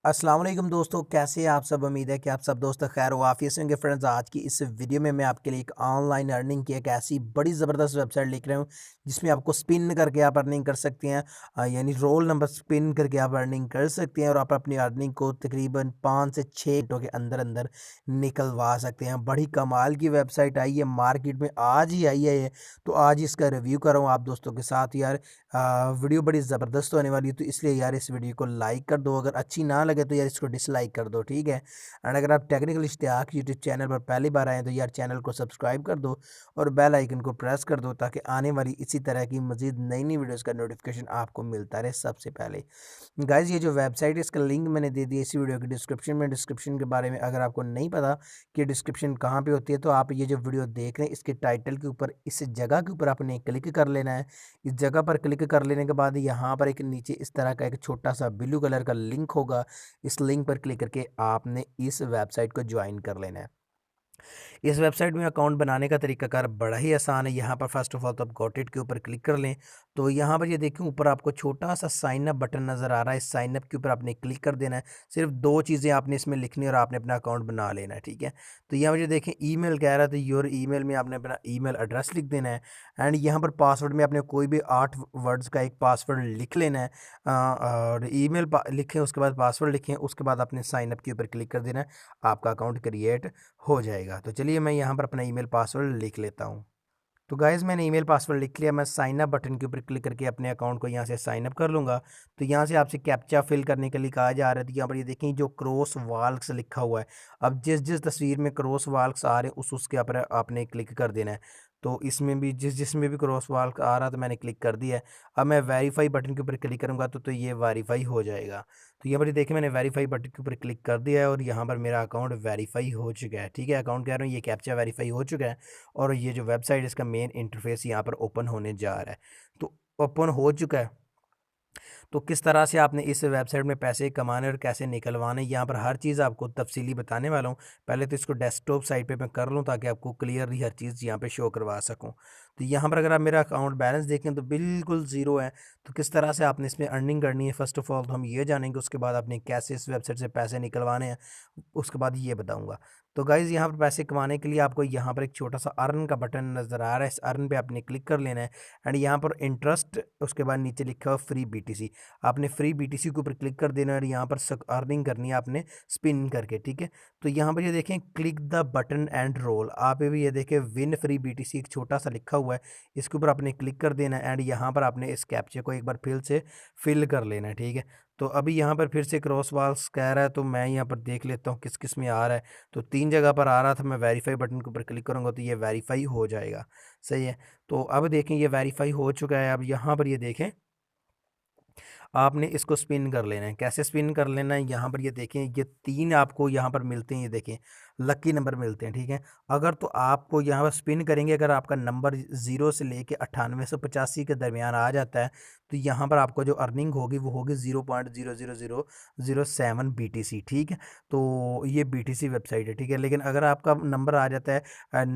अस्सलाम वालेकुम दोस्तों, कैसे हैं आप सब। उम्मीद है कि आप सब दोस्त खैर वाफियत से होंगे। फ्रेंड्स, आज की इस वीडियो में मैं आपके लिए एक ऑनलाइन अर्निंग की एक ऐसी बड़ी ज़बरदस्त वेबसाइट लेकर आया हूँ जिसमें आपको स्पिन करके आप अर्निंग कर सकते हैं। यानी रोल नंबर स्पिन करके आप अर्निंग कर सकते हैं और आप अपनी अर्निंग को तकरीबन 5 से 6 घंटों के अंदर अंदर निकलवा सकते हैं। बड़ी कमाल की वेबसाइट आई है, मार्केट में आज ही आई है ये, तो आज इसका रिव्यू कर रहा हूँ आप दोस्तों के साथ। यार वीडियो बड़ी ज़बरदस्त होने वाली है, तो इसलिए यार इस वीडियो को लाइक कर दो। अगर अच्छी ना लगे तो यार इसको डिसलाइक कर दो, ठीक है। एंड अगर आप टेक्निकल इश्तियाक यूट्यूब चैनल पर पहली बार आए तो यार चैनल को सब्सक्राइब कर दो और बेल आइकन को प्रेस कर दो ताकि आने वाली इसी तरह की मज़ीद नई नई वीडियोज़ का नोटिफिकेशन आपको मिलता रहे सबसे पहले। गाइज, ये जो वेबसाइट है इसका लिंक मैंने दे दिया इसी वीडियो के डिस्क्रिप्शन में। डिस्क्रिप्शन के बारे में अगर आपको नहीं पता कि डिस्क्रिप्शन कहाँ पे होती है, तो आप ये जो वीडियो देख रहे हैं इसके टाइटल के ऊपर इस जगह के ऊपर आपने क्लिक कर लेना है। इस जगह पर क्लिक कर लेने के बाद यहाँ पर एक नीचे इस तरह का एक छोटा सा ब्लू कलर का लिंक होगा। इस लिंक पर क्लिक करके आपने इस वेबसाइट को ज्वाइन कर लेना है। इस वेबसाइट में अकाउंट बनाने का तरीकाकार बड़ा ही आसान है। यहाँ पर फर्स्ट ऑफ ऑल तो आप गॉट इट के ऊपर क्लिक कर लें, तो यहाँ पर ये देखें ऊपर आपको छोटा सा साइन अप बटन नज़र आ रहा है। इस साइन अप के ऊपर आपने क्लिक कर देना है। सिर्फ दो चीज़ें आपने इसमें लिखनी है और आपने अपना अकाउंट बना लेना है, ठीक है। तो यहाँ पर ये देखें ईमेल कह रहा है, तो योर ईमेल में आपने अपना ईमेल एड्रेस लिख देना है। एंड यहाँ पर पासवर्ड में आपने कोई भी 8 वर्ड्स का एक पासवर्ड लिख लेना है। और ईमेल लिखें, उसके बाद पासवर्ड लिखें, उसके बाद आपने साइन अप के ऊपर क्लिक कर देना है। आपका अकाउंट क्रिएट हो जाएगा। तो चलिए मैं यहाँ पर अपना ईमेल पासवर्ड लिख लेता हूँ। तो गाइज़, मैंने ईमेल पासवर्ड लिख लिया। मैं साइन अप बटन के ऊपर क्लिक करके अपने अकाउंट को यहाँ से साइन अप कर लूँगा। तो यहाँ से आपसे कैप्चा फिल करने के लिए कहा जा रहा है। तो यहाँ पर ये देखें जो क्रॉस वाल्स लिखा हुआ है, अब जिस जिस तस्वीर में क्रॉस वाल्स आ रहे हैं उसके ऊपर आपने क्लिक कर देना है। तो इसमें भी जिसमें भी क्रॉस वाल्स आ रहा तो मैंने क्लिक कर दिया है। अब मैं वेरीफाई बटन के ऊपर क्लिक करूँगा तो ये वेरीफाई हो जाएगा। तो यहाँ पर ये देखिए मैंने वेरीफाई बटन के ऊपर क्लिक कर दिया है और यहाँ पर मेरा अकाउंट वेरीफाई हो चुका है, ठीक है। अकाउंट कह रहा हूँ, ये कैप्चा वेरीफाई हो चुका है और ये जो वेबसाइट इसका मेन इंटरफेस यहाँ पर ओपन होने जा रहा है। तो ओपन हो चुका है। तो किस तरह से आपने इस वेबसाइट में पैसे कमाने और कैसे निकलवाने, यहाँ पर हर चीज़ आपको तफसीली बताने वाला हूँ। पहले तो इसको डेस्कटॉप साइट पे मैं कर लूँ ताकि आपको क्लियरली हर चीज़ यहाँ पे शो करवा सकूँ। तो यहाँ पर अगर आप मेरा अकाउंट बैलेंस देखें तो बिल्कुल ज़ीरो है। तो किस तरह से आपने इसमें अर्निंग करनी है फर्स्ट ऑफ ऑल तो हम ये जानेंगे, उसके बाद आपने कैसे इस वेबसाइट से पैसे निकलवाने हैं उसके बाद ये बताऊँगा। तो गाइज़, यहाँ पर पैसे कमाने के लिए आपको यहाँ पर एक छोटा सा अर्न का बटन नज़र आ रहा है, इस अर्न पे आपने क्लिक कर लेना है। एंड यहाँ पर इंटरेस्ट, उसके बाद नीचे लिखा हुआ फ्री बीटीसी, आपने फ्री बीटीसी के ऊपर क्लिक कर देना है और यहाँ पर अर्निंग करनी है आपने स्पिन करके, ठीक है। तो यहाँ पर ये देखें click the button and roll, आप भी ये देखें विन फ्री बीटीसी एक छोटा सा लिखा हुआ है, इसके ऊपर आपने क्लिक कर देना है। एंड यहाँ पर आपने इस कैप्चे को एक बार फिर से फिल कर लेना है, ठीक है। तो अभी यहाँ पर फिर से क्रॉस वाल्स कह रहा है, तो मैं यहाँ पर देख लेता हूँ किस किस में आ रहा है। तो 3 जगह पर आ रहा था, मैं वेरीफाई बटन के ऊपर क्लिक करूँगा तो ये वेरीफाई हो जाएगा, सही है। तो अब देखें ये वेरीफाई हो चुका है। अब यहाँ पर ये देखें आपने इसको स्पिन कर लेना है। कैसे स्पिन कर लेना है, यहाँ पर ये देखें ये 3 आपको यहाँ पर मिलते हैं, ये देखें लकी नंबर मिलते हैं, ठीक है। अगर तो आपको यहाँ पर स्पिन करेंगे, अगर आपका नंबर 0 से लेके 9885 के दरमियान आ जाता है तो यहाँ पर आपको जो अर्निंग होगी वो होगी 0.00007 BTC, ठीक है। तो ये BTC वेबसाइट है, ठीक है। लेकिन अगर आपका नंबर आ जाता है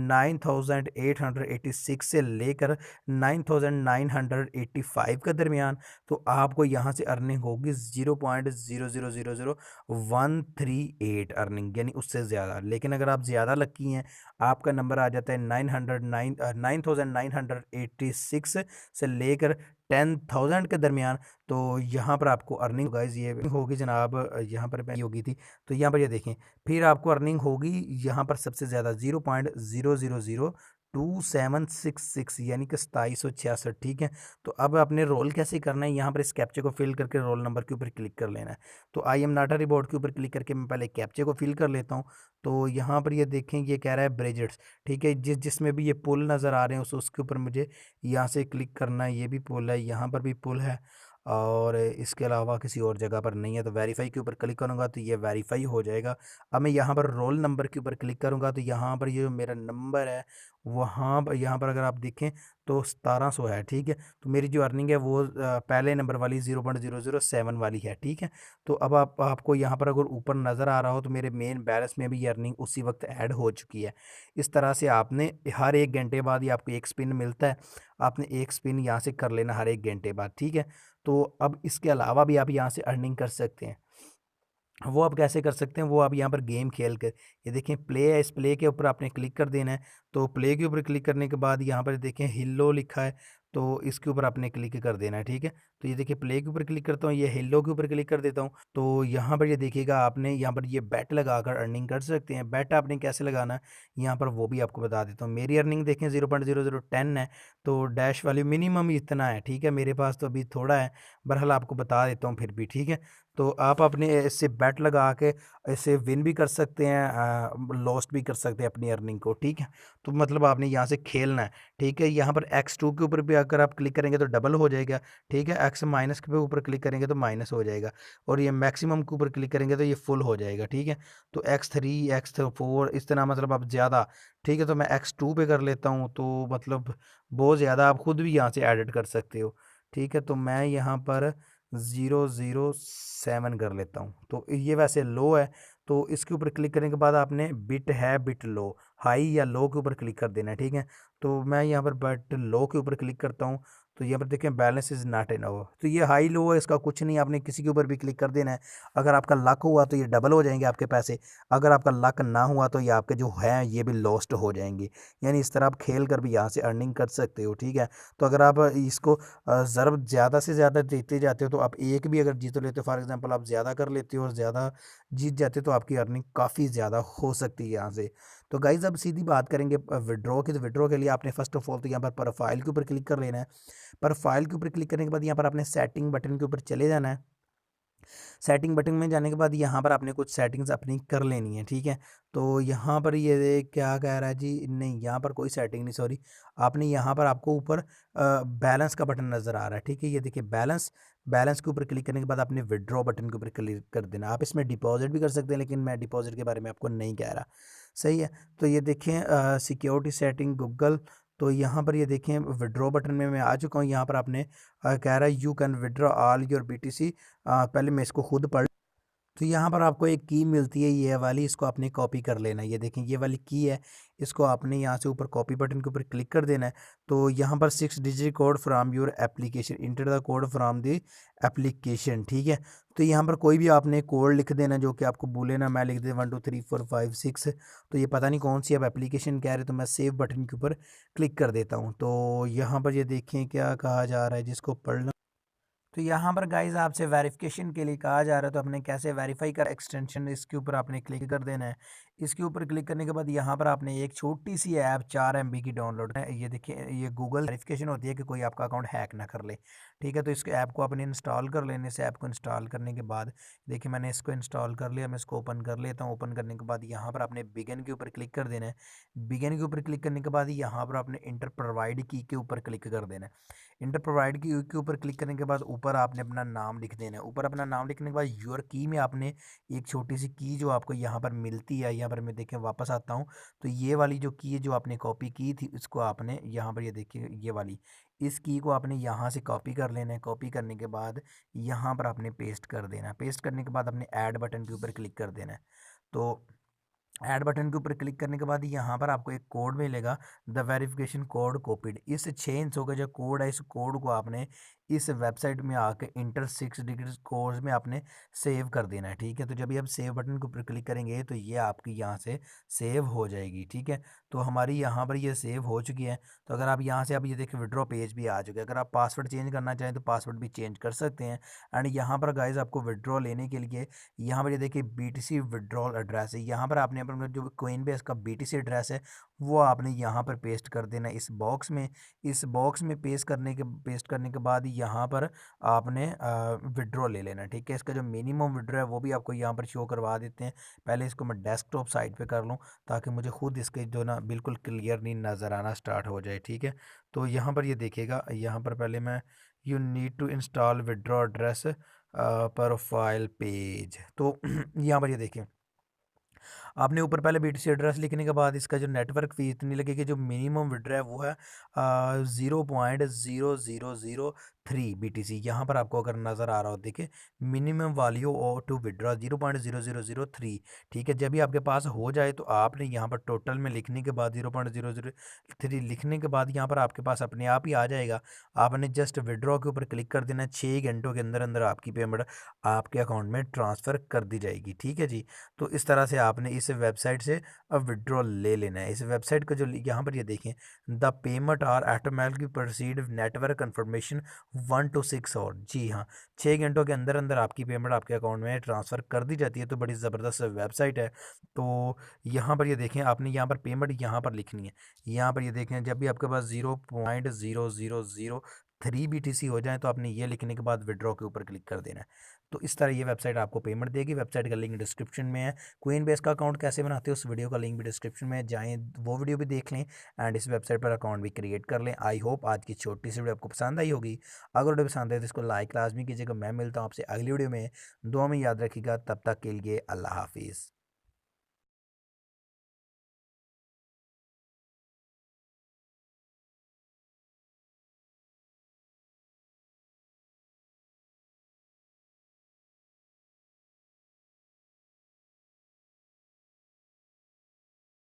9886 से लेकर 9985 के दरमियान, तो आपको यहाँ से अर्निंग होगी 0.0000138 अर्निंग, यानी उससे ज़्यादा। लेकिन अगर आप ज़्यादा लकी हैं, आपका नंबर आ जाता है 9986 से लेकर 10,000 के दरमियान, तो यहाँ पर आपको अर्निंग गाइज ये होगी जनाब, यहाँ पर मैं होगी थी। तो यहाँ पर ये देखें फिर आपको अर्निंग होगी यहाँ पर सबसे ज़्यादा 0.000266 यानी कि 2766, ठीक है। तो अब आपने रोल कैसे करना है, यहाँ पर इस कैप्चे को फिल करके रोल नंबर के ऊपर क्लिक कर लेना है। तो I am not a robot के ऊपर क्लिक करके मैं पहले कैप्चे को फिल कर लेता हूँ। तो यहाँ पर ये देखें ये कह रहा है ब्रिजेट्स, ठीक है। जिसमें भी ये पुल नज़र आ रहे हैं उसके ऊपर मुझे यहाँ से क्लिक करना है। ये भी पुल है, यहाँ पर भी पुल है और इसके अलावा किसी और जगह पर नहीं है। तो वेरीफाई के ऊपर क्लिक करूँगा तो ये वेरीफाई हो जाएगा। अब मैं यहाँ पर रोल नंबर के ऊपर क्लिक करूँगा तो यहाँ पर ये जो मेरा नंबर है वहाँ पर यहाँ पर अगर आप देखें तो 1700 है, ठीक है। तो मेरी जो अर्निंग है वो पहले नंबर वाली 0.007 वाली है, ठीक है। तो अब आपको यहाँ पर अगर ऊपर नज़र आ रहा हो तो मेरे मेन बैलेंस में भी ये अर्निंग उसी वक्त ऐड हो चुकी है। इस तरह से आपने हर 1 घंटे बाद ही आपको एक स्पिन मिलता है, आपने एक स्पिन यहाँ से कर लेना हर 1 घंटे बाद, ठीक है। तो अब इसके अलावा भी आप यहाँ से अर्निंग कर सकते हैं। वो आप कैसे कर सकते हैं, वो आप यहाँ पर गेम खेल कर, ये देखें प्ले है, इस प्ले के ऊपर आपने क्लिक कर देना है। तो प्ले के ऊपर क्लिक करने के बाद यहाँ पर देखें हिल्लो लिखा है, तो इसके ऊपर आपने क्लिक कर देना है, ठीक है। तो ये देखिए प्ले के ऊपर क्लिक करता हूँ, ये हिल्लो के ऊपर क्लिक कर देता हूँ। तो यहाँ पर ये देखिएगा आपने यहाँ पर ये बेट लगाकर अर्निंग कर सकते हैं। बेट आपने कैसे लगाना है यहाँ पर वो भी आपको बता देता हूँ। मेरी अर्निंग देखें 0.0010 है, तो डैश वैल्यू मिनिमम इतना है, ठीक है। मेरे पास तो अभी थोड़ा है, बहरहाल आपको बता देता हूँ फिर भी, ठीक है। तो आप अपने इससे बेट लगा के इससे विन भी कर सकते हैं, लॉस्ट भी कर सकते हैं अपनी अर्निंग को, ठीक है। तो मतलब आपने यहाँ से खेलना है, ठीक है। यहाँ पर X2 के ऊपर भी अगर आप क्लिक करेंगे तो डबल हो जाएगा, ठीक है। X माइनस के ऊपर क्लिक करेंगे तो माइनस हो जाएगा, और ये मैक्सिमम के ऊपर क्लिक करेंगे तो ये फुल हो जाएगा, ठीक है। तो X3 X4 इस तरह मतलब आप ज़्यादा, ठीक है। तो मैं X2 पे कर लेता हूँ, तो मतलब बहुत ज़्यादा आप खुद भी यहाँ से एडिट कर सकते हो, ठीक है। तो मैं यहाँ पर 007 कर लेता हूँ। तो ये वैसे लो है, तो इसके ऊपर क्लिक करने के बाद आपने बिट है बिट लो, हाई या लो के ऊपर क्लिक कर देना है, ठीक है। तो मैं यहाँ पर बिट लो के ऊपर क्लिक करता हूँ। तो यहाँ पर देखें बैलेंस इज़ नॉट इनफ, तो ये हाई लो है, इसका कुछ नहीं, आपने किसी के ऊपर भी क्लिक कर देना है। अगर आपका लक हुआ तो ये डबल हो जाएंगे आपके पैसे, अगर आपका लक ना हुआ तो ये आपके जो हैं ये भी लॉस्ट हो जाएंगे। यानी इस तरह आप खेल कर भी यहाँ से अर्निंग कर सकते हो, ठीक है। तो अगर आप इसको ज़रूर ज़्यादा से ज़्यादा जीतते जाते हो, तो आप एक भी अगर जीत लेते हो, फॉर एग्जांपल आप ज़्यादा कर लेते हो और ज़्यादा जीत जाते हो, तो आपकी अर्निंग काफ़ी ज़्यादा हो सकती है यहाँ से। तो गाइज़ अब सीधी बात करेंगे विड्रॉ की। तो विड्रॉ के लिए आपने फर्स्ट ऑफ ऑल तो यहाँ पर प्रोफाइल के ऊपर क्लिक कर लेना है। प्रोफाइल के ऊपर क्लिक करने के बाद यहाँ पर आपने सेटिंग बटन के ऊपर चले जाना है। सेटिंग बटन में जाने के बाद यहाँ पर आपने कुछ सेटिंग्स अपनी कर लेनी है, ठीक है। तो यहाँ पर ये क्या कह रहा है जी, नहीं यहाँ पर कोई सेटिंग नहीं, सॉरी। आपने यहाँ पर आपको ऊपर बैलेंस का बटन नज़र आ रहा है, ठीक है। ये देखिए बैलेंस, बैलेंस के ऊपर क्लिक करने के बाद आपने विड्रॉ बटन के ऊपर क्लिक कर देना। आप इसमें डिपॉजिट भी कर सकते हैं, लेकिन मैं डिपॉजिट के बारे में आपको नहीं कह रहा, सही है। तो ये देखें सिक्योरिटी सेटिंग गूगल, तो यहाँ पर ये देखें विड्रॉ बटन में मैं आ चुका हूँ। यहाँ पर आपने कह रहा है you can withdraw all your BTC। पहले मैं इसको खुद पढ़, तो यहाँ पर आपको एक की मिलती है ये वाली, इसको आपने कॉपी कर लेना है। ये देखें ये वाली की है, इसको आपने यहाँ से ऊपर कॉपी बटन के ऊपर क्लिक कर देना है। तो यहाँ पर 6 digit code from your application, enter the code from the application, ठीक है। तो यहाँ पर कोई भी आपने कोड लिख देना जो कि आपको बोले ना, मैं लिख दे 1 2 3 4 5 6। तो ये पता नहीं कौन सी अब एप्लीकेशन कह रहे, तो मैं सेव बटन के ऊपर क्लिक कर देता हूँ। तो यहाँ पर ये देखें क्या कहा जा रहा है, जिसको पढ़ना, तो यहाँ पर गाइज आपसे वेरिफिकेशन के लिए कहा जा रहा है। तो आपने कैसे वेरीफाई कर, एक्सटेंशन इसके ऊपर आपने क्लिक कर देना है। इसके ऊपर क्लिक करने के बाद यहाँ पर आपने एक छोटी सी ऐप 4 MB की डाउनलोड है। ये देखिए ये गूगल वेरिफिकेशन होती है कि कोई आपका अकाउंट हैक ना कर ले, ठीक है। तो इस ऐप को आपने इंस्टॉल कर लेने, इस ऐप को इंस्टॉल करने के बाद देखिए मैंने इसको इंस्टॉल कर लिया। मैं इसको ओपन कर लेता हूँ। ओपन करने के बाद यहाँ पर आपने बिगिन के ऊपर क्लिक कर देना है। बिगिन के ऊपर क्लिक करने के बाद यहाँ पर आपने इंटर प्रोवाइड की के ऊपर क्लिक कर देना है। इंटर प्रोवाइड की के ऊपर क्लिक करने के बाद ऊपर आपने अपना नाम लिख देना है। ऊपर अपना नाम लिखने के बाद यूर की में आपने एक छोटी सी की जो आपको यहाँ पर मिलती है, यहाँ पर मैं देखें वापस आता हूँ। तो ये वाली जो की है जो आपने कॉपी की थी, इसको आपने यहाँ पर ये देखिए ये वाली, इस की को आपने यहाँ से कॉपी कर लेना है। कॉपी करने के बाद यहाँ पर आपने पेस्ट कर देना है। पेस्ट करने के बाद अपने ऐड बटन के ऊपर क्लिक कर देना है। तो ऐड बटन के ऊपर क्लिक करने के बाद यहाँ पर आपको एक कोड मिलेगा, द वेरिफिकेशन कोड कॉपीड। इस 6 इंचों का जो कोड है, इस कोड को आपने इस वेबसाइट में आके इंटर 6 डिजिट कोर्स में आपने सेव कर देना है, ठीक है। तो जब भी आप सेव बटन के ऊपर क्लिक करेंगे तो ये आपकी यहाँ से सेव हो जाएगी, ठीक है। तो हमारी यहाँ पर ये सेव हो चुकी है। तो अगर आप यहाँ से आप ये देखिए विड्रॉ पेज भी आ चुके हैं। अगर आप पासवर्ड चेंज करना चाहें तो पासवर्ड भी चेंज कर सकते हैं। एंड यहाँ पर गाइज आपको विड्रॉ लेने के लिए यहाँ पर ये देखिए BTC विड्रॉल एड्रेस है। यहाँ पर आपने अपना जो कोइन बेस का BTC एड्रेस है वो आपने यहाँ पर पेस्ट कर देना इस बॉक्स में। इस बॉक्स में पेस्ट करने के बाद यहाँ पर आपने विड्रॉ ले लेना, ठीक है। इसका जो मिनिमम विड्रॉ है वो भी आपको यहाँ पर शो करवा देते हैं। पहले इसको मैं डेस्कटॉप साइड पे कर लूँ ताकि मुझे खुद इसके जो ना बिल्कुल क्लियरली नज़र आना स्टार्ट हो जाए, ठीक है। तो यहाँ पर ये देखिएगा, यहाँ पर पहले मैं you need to install withdraw address profile page. तो यहाँ पर ये देखें आपने ऊपर पहले BTC एड्रेस लिखने के बाद इसका जो नेटवर्क फ़ी इतनी लगेगी, जो मिनिमम विड्रॉ है वो है 0.0003 BTC। यहाँ पर आपको अगर नज़र आ रहा हो, देखिए मिनिमम वैल्यू और टू विड्रॉ 0.0003। ठीक है, जब भी आपके पास हो जाए तो आपने यहाँ पर टोटल में लिखने के बाद 0.003 लिखने के बाद यहाँ पर आपके पास अपने आप ही आ जाएगा। आपने जस्ट विड्रॉ के ऊपर क्लिक कर देना है, 6 घंटों के अंदर अंदर आपकी पेमेंट आपके अकाउंट में ट्रांसफ़र कर दी जाएगी। ठीक है जी, तो इस तरह से आपने इस वेबसाइट से अब विड्रॉल ले लेना है। इस वेबसाइट का जो यहाँ पर ये देखें, the payment are automatically proceed network confirmation 1 to 6 और जी हाँ, 6 घंटों के अंदर अंदर आपकी पेमेंट आपके अकाउंट में ट्रांसफ़र कर दी जाती है। तो बड़ी ज़बरदस्त वेबसाइट है। तो यहाँ पर ये देखें, आपने यहाँ पर पेमेंट यहाँ पर लिखनी है। यहाँ पर ये देखें, जब भी आपके पास 0.0003 BTC हो जाए तो आपने ये लिखने के बाद विड्रॉ के ऊपर क्लिक कर देना है। तो इस तरह ये वेबसाइट आपको पेमेंट देगी। वेबसाइट का लिंक डिस्क्रिप्शन में है। क्वीन बेस का अकाउंट कैसे बनाते हो उस वीडियो का लिंक भी डिस्क्रिप्शन में है, जाएँ वो वीडियो भी देख लें एंड इस वेबसाइट पर अकाउंट भी क्रिएट कर लें। आई होप आज की छोटी सी वीडियो आपको पसंद आई होगी। अगर वीडियो पसंद है तो इसको लाइक लाजमी कीजिएगा। मैं मिलता हूँ आपसे अगली वीडियो में। दुआ में याद रखिएगा, तब तक के लिए अल्लाह हाफिज़।